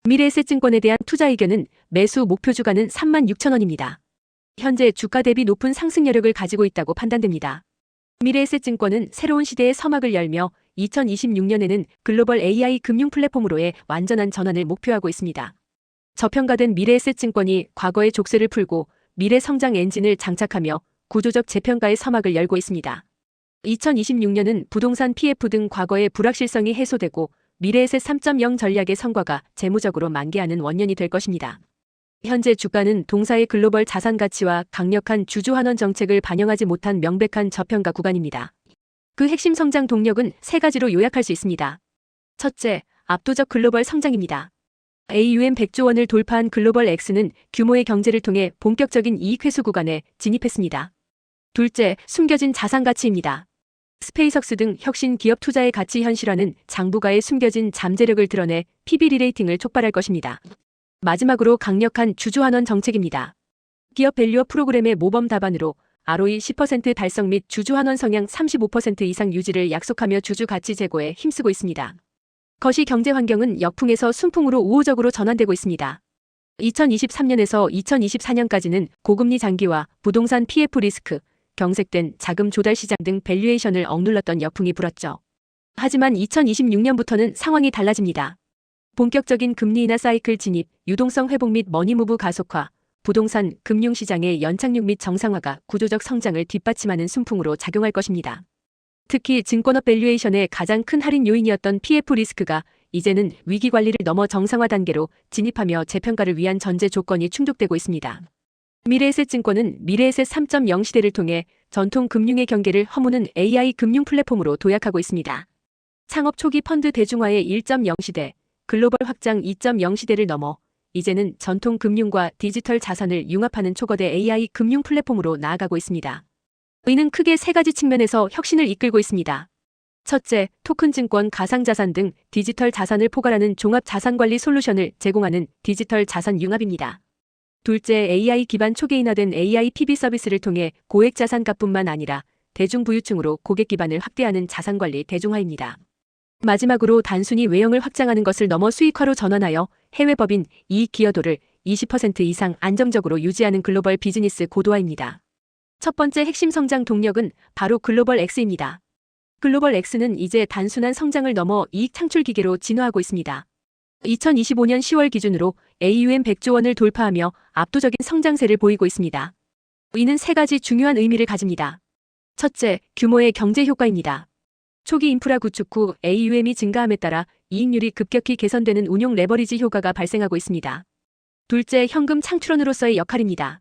미래에셋증권에 대한 투자 의견은 매수 목표 주가는 36,000원입니다. 현재 주가 대비 높은 상승 여력을 가지고 있다고 판단됩니다. 미래에셋증권은 새로운 시대의 서막을 열며 2026년에는 글로벌 AI 금융 플랫폼으로의 완전한 전환을 목표하고 있습니다. 저평가된 미래에셋증권이 과거의 족쇄를 풀고 미래 성장 엔진을 장착하며 구조적 재평가의 서막을 열고 있습니다. 2026년은 부동산 PF 등 과거의 불확실성이 해소되고 미래에셋 3.0 전략의 성과가 재무적으로 만개하는 원년이 될 것입니다. 현재 주가는 동사의 글로벌 자산 가치와 강력한 주주 환원 정책을 반영하지 못한 명백한 저평가 구간입니다. 그 핵심 성장 동력은 세 가지로 요약할 수 있습니다. 첫째, 압도적 글로벌 성장입니다. AUM 100조 원을 돌파한 글로벌 X는 규모의 경제를 통해 본격적인 이익 회수 구간에 진입했습니다. 둘째, 숨겨진 자산 가치입니다. 스페이석스 등 혁신 기업 투자의 가치 현실화는 장부가의 숨겨진 잠재력을 드러내 PB 리레이팅을 촉발할 것입니다. 마지막으로 강력한 주주 환원 정책입니다. 기업 밸류업 프로그램의 모범 답안으로 ROE 10% 달성 및 주주 환원 성향 35% 이상 유지를 약속하며 주주 가치 제고에 힘쓰고 있습니다. 거시 경제 환경은 역풍에서 순풍으로 우호적으로 전환되고 있습니다. 2023년에서 2024년까지는 고금리 장기와 부동산 PF 리스크, 경색된 자금 조달 시장 등 밸류에이션을 억눌렀던 역풍이 불었죠. 하지만 2026년부터는 상황이 달라집니다. 본격적인 금리 인하 사이클 진입, 유동성 회복 및 머니무브 가속화, 부동산, 금융시장의 연착륙 및 정상화가 구조적 성장을 뒷받침하는 순풍으로 작용할 것입니다. 특히 증권업 밸류에이션의 가장 큰 할인 요인이었던 PF 리스크가 이제는 위기 관리를 넘어 정상화 단계로 진입하며 재평가를 위한 전제 조건이 충족되고 있습니다. 미래에셋증권은 미래에셋 3.0 시대를 통해 전통 금융의 경계를 허무는 AI 금융 플랫폼으로 도약하고 있습니다. 창업 초기 펀드 대중화의 1.0 시대, 글로벌 확장 2.0 시대를 넘어 이제는 전통 금융과 디지털 자산을 융합하는 초거대 AI 금융 플랫폼으로 나아가고 있습니다. 이는 크게 세 가지 측면에서 혁신을 이끌고 있습니다. 첫째, 토큰 증권, 가상자산 등 디지털 자산을 포괄하는 종합 자산관리 솔루션을 제공하는 디지털 자산 융합입니다. 둘째, AI 기반 초개인화된 AI PB 서비스를 통해 고액 자산가뿐만 아니라 대중부유층으로 고객 기반을 확대하는 자산관리 대중화입니다. 마지막으로 단순히 외형을 확장하는 것을 넘어 수익화로 전환하여 해외 법인 이익 기여도를 20% 이상 안정적으로 유지하는 글로벌 비즈니스 고도화입니다. 첫 번째 핵심 성장 동력은 바로 글로벌 X입니다. 글로벌 X는 이제 단순한 성장을 넘어 이익 창출 기계로 진화하고 있습니다. 2025년 10월 기준으로 AUM 100조 원을 돌파하며 압도적인 성장세를 보이고 있습니다. 이는 세 가지 중요한 의미를 가집니다. 첫째, 규모의 경제 효과입니다. 초기 인프라 구축 후 AUM이 증가함에 따라 이익률이 급격히 개선되는 운용 레버리지 효과가 발생하고 있습니다. 둘째, 현금 창출원으로서의 역할입니다.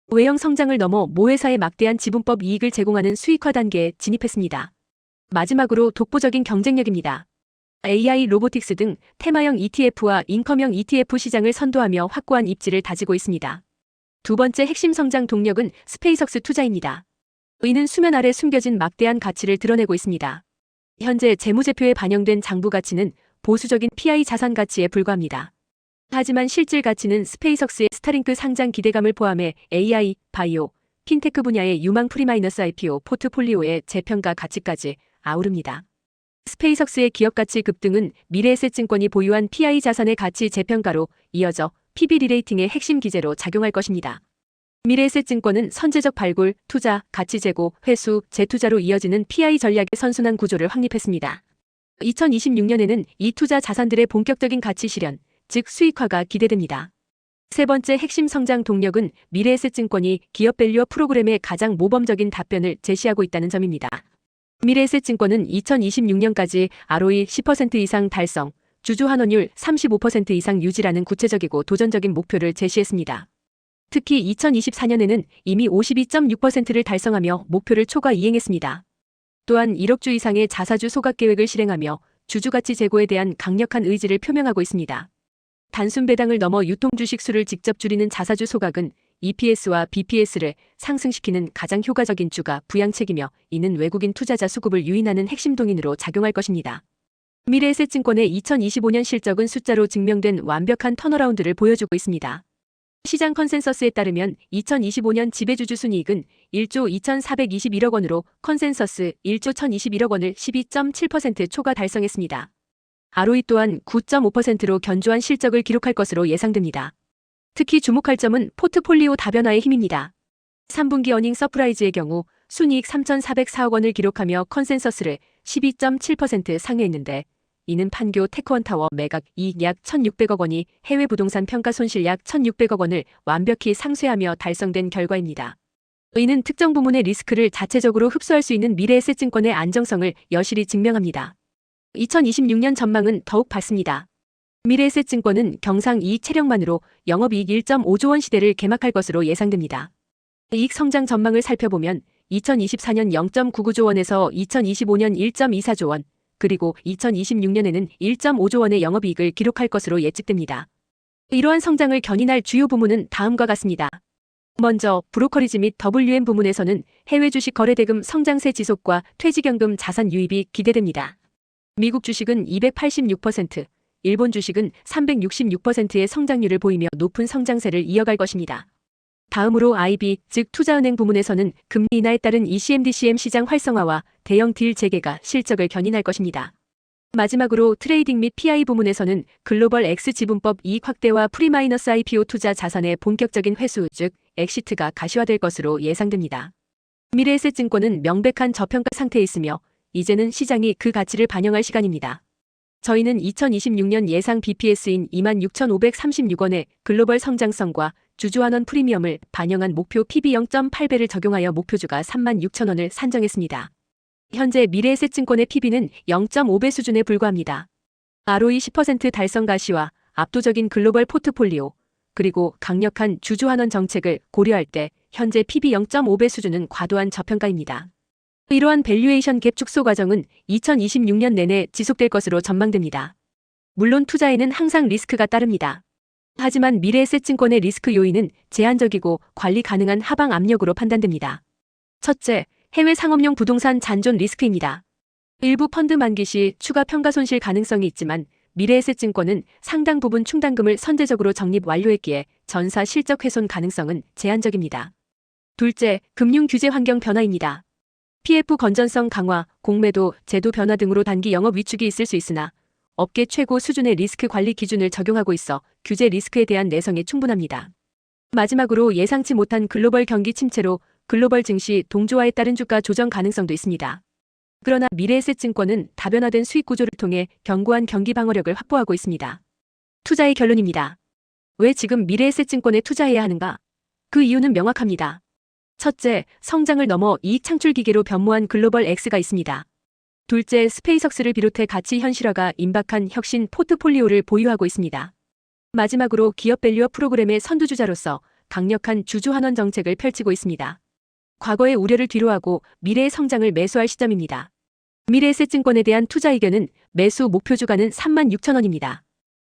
외형 성장을 넘어 모회사에 막대한 지분법 이익을 제공하는 수익화 단계에 진입했습니다. 마지막으로 독보적인 경쟁력입니다. AI 로보틱스 등 테마형 ETF와 인컴형 ETF 시장을 선도하며 확고한 입지를 다지고 있습니다. 두 번째 핵심 성장 동력은 스페이석스 투자입니다. 이는 수면 아래 숨겨진 막대한 가치를 드러내고 있습니다. 현재 재무제표에 반영된 장부 가치는 보수적인 PI 자산 가치에 불과합니다. 하지만 실질 가치는 스페이석스의 스타링크 상장 기대감을 포함해 AI, 바이오, 핀테크 분야의 유망 프리마이너스 IPO 포트폴리오의 재평가 가치까지 아우릅니다. 스페이석스의 기업 가치 급등은 미래에셋증권이 보유한 PI 자산의 가치 재평가로 이어져 PB 리레이팅의 핵심 기제로 작용할 것입니다. 미래에셋증권은 선제적 발굴, 투자, 가치 제고, 회수, 재투자로 이어지는 PI 전략의 선순환 구조를 확립했습니다. 2026년에는 이 투자 자산들의 본격적인 가치 실현, 즉 수익화가 기대됩니다. 세 번째 핵심 성장 동력은 미래에셋증권이 기업 밸류업 프로그램의 가장 모범적인 답변을 제시하고 있다는 점입니다. 미래에셋증권은 2026년까지 ROE 10% 이상 달성, 주주 환원율 35% 이상 유지라는 구체적이고 도전적인 목표를 제시했습니다. 특히 2024년에는 이미 52.6%를 달성하며 목표를 초과 이행했습니다. 또한 1억 주 이상의 자사주 소각 계획을 실행하며 주주가치 제고에 대한 강력한 의지를 표명하고 있습니다. 단순 배당을 넘어 유통주식 수를 직접 줄이는 자사주 소각은 EPS와 BPS를 상승시키는 가장 효과적인 주가 부양책이며 이는 외국인 투자자 수급을 유인하는 핵심 동인으로 작용할 것입니다. 미래에셋증권의 2025년 실적은 숫자로 증명된 완벽한 턴어라운드를 보여주고 있습니다. 시장 컨센서스에 따르면 2025년 지배주주 순이익은 1조 2,421억 원으로 컨센서스 1조 1,021억 원을 12.7% 초과 달성했습니다. ROE 또한 9.5%로 견조한 실적을 기록할 것으로 예상됩니다. 특히 주목할 점은 포트폴리오 다변화의 힘입니다. 3분기 어닝 서프라이즈의 경우 순이익 3,404억 원을 기록하며 컨센서스를 12.7% 상회했는데 이는 판교 테크원타워 매각 이익 약 1,600억 원이 해외 부동산 평가 손실 약 1,600억 원을 완벽히 상쇄하며 달성된 결과입니다. 이는 특정 부문의 리스크를 자체적으로 흡수할 수 있는 미래에셋증권의 안정성을 여실히 증명합니다. 2026년 전망은 더욱 밝습니다. 미래에셋증권은 경상 이익 체력만으로 영업이익 1.5조 원 시대를 개막할 것으로 예상됩니다. 이익 성장 전망을 살펴보면 2024년 0.99조 원에서 2025년 1.24조 원, 그리고 2026년에는 1.5조 원의 영업이익을 기록할 것으로 예측됩니다. 이러한 성장을 견인할 주요 부문은 다음과 같습니다. 먼저 브로커리지 및 WM 부문에서는 해외 주식 거래 대금 성장세 지속과 퇴직연금 자산 유입이 기대됩니다. 미국 주식은 286%, 일본 주식은 366%의 성장률을 보이며 높은 성장세를 이어갈 것입니다. 다음으로 IB, 즉 투자은행 부문에서는 금리 인하에 따른 ECM, DCM 시장 활성화와 대형 딜 재개가 실적을 견인할 것입니다. 마지막으로 트레이딩 및 PI 부문에서는 글로벌 X 지분법 이익 확대와 프리마이너스 IPO 투자 자산의 본격적인 회수, 즉 엑시트가 가시화될 것으로 예상됩니다. 미래에셋증권은 명백한 저평가 상태에 있으며 이제는 시장이 그 가치를 반영할 시간입니다. 저희는 2026년 예상 BPS인 26,536원의 글로벌 성장성과 주주환원 프리미엄을 반영한 목표 PB 0.8배를 적용하여 목표주가 36,000원을 산정했습니다. 현재 미래에셋증권의 PB는 0.5배 수준에 불과합니다. ROE 10% 달성 가시와 압도적인 글로벌 포트폴리오, 그리고 강력한 주주환원 정책을 고려할 때 현재 PB 0.5배 수준은 과도한 저평가입니다. 이러한 밸류에이션 갭 축소 과정은 2026년 내내 지속될 것으로 전망됩니다. 물론 투자에는 항상 리스크가 따릅니다. 하지만 미래에셋증권의 리스크 요인은 제한적이고 관리 가능한 하방 압력으로 판단됩니다. 첫째, 해외 상업용 부동산 잔존 리스크입니다. 일부 펀드 만기 시 추가 평가 손실 가능성이 있지만 미래에셋증권은 상당 부분 충당금을 선제적으로 적립 완료했기에 전사 실적 훼손 가능성은 제한적입니다. 둘째, 금융 규제 환경 변화입니다. PF 건전성 강화, 공매도, 제도 변화 등으로 단기 영업 위축이 있을 수 있으나 업계 최고 수준의 리스크 관리 기준을 적용하고 있어 규제 리스크에 대한 내성이 충분합니다. 마지막으로 예상치 못한 글로벌 경기 침체로 글로벌 증시 동조화에 따른 주가 조정 가능성도 있습니다. 그러나 미래에셋증권은 다변화된 수익 구조를 통해 견고한 경기 방어력을 확보하고 있습니다. 투자의 결론입니다. 왜 지금 미래에셋증권에 투자해야 하는가? 그 이유는 명확합니다. 첫째, 성장을 넘어 이익 창출 기계로 변모한 글로벌 X가 있습니다. 둘째, 스페이석스를 비롯해 가치 현실화가 임박한 혁신 포트폴리오를 보유하고 있습니다. 마지막으로 기업 밸류어 프로그램의 선두주자로서 강력한 주주환원 정책을 펼치고 있습니다. 과거의 우려를 뒤로하고 미래의 성장을 매수할 시점입니다. 미래에셋증권에 대한 투자 의견은 매수 목표 주가는 36,000원입니다.